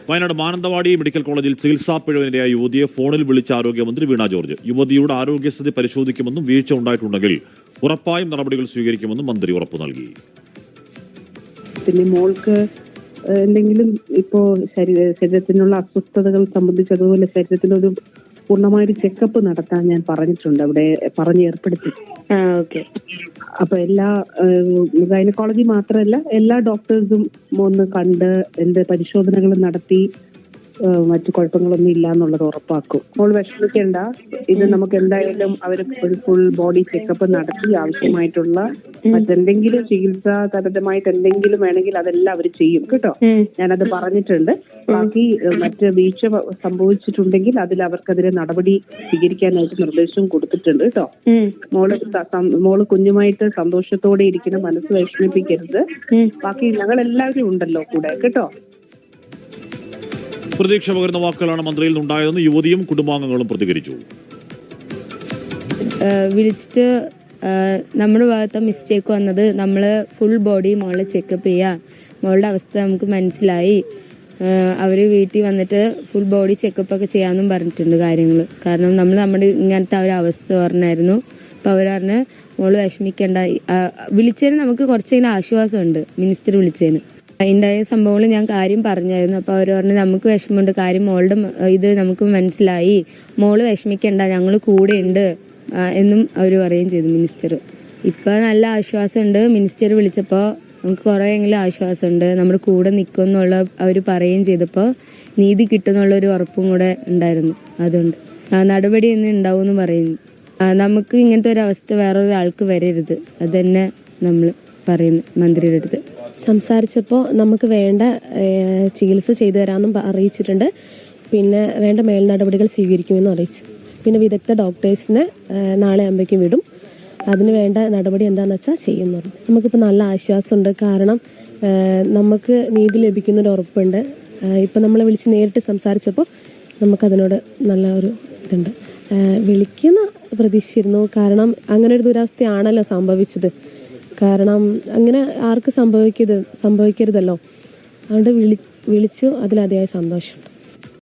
Wayanad Mananthavady medical കോളേജിൽ ചികിത്സാ പിഴവിനിരയായ യുവതിയെ ഫോണിൽ വിളിച്ച ആരോഗ്യമന്ത്രി വീണ ജോർജ്. യുവതിയുടെ ആരോഗ്യസ്ഥിതി പരിശോധിക്കുമെന്നും വീഴ്ച ഉണ്ടായിട്ടുണ്ടെങ്കിൽ ഉറപ്പായും നടപടികൾ സ്വീകരിക്കുമെന്നും മന്ത്രി ഉറപ്പു നൽകി. പിന്നെ മോൾക്ക് എന്തെങ്കിലും ഇപ്പോ ശരീരത്തിനുള്ള അസ്വസ്ഥതകൾ സംബന്ധിച്ച് അതുപോലെ ശരീരത്തിനൊരു പൂർണ്ണമായൊരു ചെക്കപ്പ് നടത്താൻ ഞാൻ പറഞ്ഞിട്ടുണ്ട്, അവിടെ ഏർപ്പെടുത്തി. അപ്പൊ എല്ലാ ഗൈനക്കോളജി മാത്രമല്ല എല്ലാ ഡോക്ടേഴ്സും ഒന്ന് കണ്ട് എന്ത് പരിശോധനകളും നടത്തി മറ്റു കുഴപ്പങ്ങളൊന്നും ഇല്ല എന്നുള്ളത് ഉറപ്പാക്കും. മോൾ വിഷമിക്കേണ്ട, ഇത് നമുക്ക് എന്തായാലും അവർ ഒരു ഫുൾ ബോഡി ചെക്കപ്പ് നടത്തി ആവശ്യമായിട്ടുള്ള മറ്റെന്തെങ്കിലും ചികിത്സാപരമായിട്ട് എന്തെങ്കിലും വേണമെങ്കിൽ അതെല്ലാം അവർ ചെയ്യും കേട്ടോ. ഞാനത് പറഞ്ഞിട്ടുണ്ട്. ബാക്കി മറ്റ് വീഴ്ച സംഭവിച്ചിട്ടുണ്ടെങ്കിൽ അതിൽ അവർക്കെതിരെ നടപടി സ്വീകരിക്കാനായിട്ട് നിർദ്ദേശവും കൊടുത്തിട്ടുണ്ട് കേട്ടോ. മോള് കുഞ്ഞുമായിട്ട് സന്തോഷത്തോടെ ഇരിക്കണം, മനസ്സ് വിഷമിപ്പിക്കരുത്. ബാക്കി ഞങ്ങൾ എല്ലാവരും ഉണ്ടല്ലോ കൂടെ കേട്ടോ. പ്രതീക്ഷ പകരുന്ന വാക്കുകളാണ് മന്ത്രിയിൽ നിന്നുണ്ടായതെന്ന് യുവതിയും കുടുംബാംഗങ്ങളും പ്രതികരിച്ചു. വിളിച്ചിട്ട് നമ്മുടെ ഭാഗത്ത് മിസ്റ്റേക്ക് വന്നത്, നമ്മൾ ഫുൾ ബോഡി മോളെ ചെക്കപ്പ് ചെയ്യുക, മോളുടെ അവസ്ഥ നമുക്ക് മനസ്സിലായി, അവർ വീട്ടിൽ വന്നിട്ട് ഫുൾ ബോഡി ചെക്കപ്പ് ഒക്കെ ചെയ്യാമെന്നും പറഞ്ഞിട്ടുണ്ട് കാര്യങ്ങൾ. കാരണം നമ്മൾ നമ്മുടെ ഇങ്ങനത്തെ ഒരു അവസ്ഥ പറഞ്ഞായിരുന്നു. അപ്പോൾ അവർ പറഞ്ഞ് മോള് വിഷമിക്കേണ്ട, വിളിച്ചതിന് നമുക്ക് കുറച്ചെങ്കിലും ആശ്വാസമുണ്ട്. മിനിസ്റ്റർ വിളിച്ചതിന് ഉണ്ടായ സംഭവങ്ങൾ ഞാൻ കാര്യം പറഞ്ഞായിരുന്നു. അപ്പോൾ അവർ പറഞ്ഞു നമുക്ക് വിഷമമുണ്ട്, കാര്യം മോളുടെ ഇത് നമുക്ക് മനസ്സിലായി, മോള് വിഷമിക്കണ്ട, ഞങ്ങൾ കൂടെ ഉണ്ട് എന്നും അവർ പറയുകയും ചെയ്തു മിനിസ്റ്റർ. ഇപ്പം നല്ല ആശ്വാസമുണ്ട്. മിനിസ്റ്റർ വിളിച്ചപ്പോൾ നമുക്ക് കുറേയെങ്കിലും ആശ്വാസമുണ്ട്, നമ്മുടെ കൂടെ നിൽക്കുമെന്നുള്ള അവർ പറയുകയും ചെയ്തപ്പോൾ നീതി കിട്ടുമെന്നുള്ളൊരു ഉറപ്പും കൂടെ ഉണ്ടായിരുന്നു. അതുകൊണ്ട് നടപടി ഇന്ന് ഉണ്ടാവും എന്ന് പറയുന്നു. നമുക്ക് ഇങ്ങനത്തെ ഒരു അവസ്ഥ വേറൊരാൾക്ക് വരരുത്, അത് തന്നെ നമ്മൾ പറയുന്നു മന്ത്രിയുടെ അടുത്ത്. സംസാരിച്ചപ്പോൾ നമുക്ക് വേണ്ട ചികിത്സ ചെയ്തു തരാമെന്നും അറിയിച്ചിട്ടുണ്ട്. പിന്നെ വേണ്ട മേൽ നടപടികൾ സ്വീകരിക്കുമെന്നും അറിയിച്ചു. പിന്നെ വിദഗ്ധ ഡോക്ടേഴ്സിനെ നാളെ ആകുമ്പോഴേക്കും വിടും. അതിന് വേണ്ട നടപടി എന്താണെന്ന് വെച്ചാൽ ചെയ്യുന്നുണ്ട്. നമുക്കിപ്പോൾ നല്ല ആശ്വാസമുണ്ട്. കാരണം നമുക്ക് നീതി ലഭിക്കുന്നൊരു ഉറപ്പുണ്ട്. ഇപ്പം നമ്മളെ വിളിച്ച് നേരിട്ട് സംസാരിച്ചപ്പോൾ നമുക്കതിനോട് നല്ല ഒരു ഇതുണ്ട്. വിളിക്കുന്ന പ്രതീക്ഷിച്ചിരുന്നു. കാരണം അങ്ങനെ ഒരു ദുരവസ്ഥയാണല്ലോ സംഭവിച്ചത്. കാരണം അങ്ങനെ ആർക്ക് സംഭവിക്കരുതല്ലോ. അതുകൊണ്ട് വിളിച്ചു, അതിലതിയായ സന്തോഷമുണ്ട്.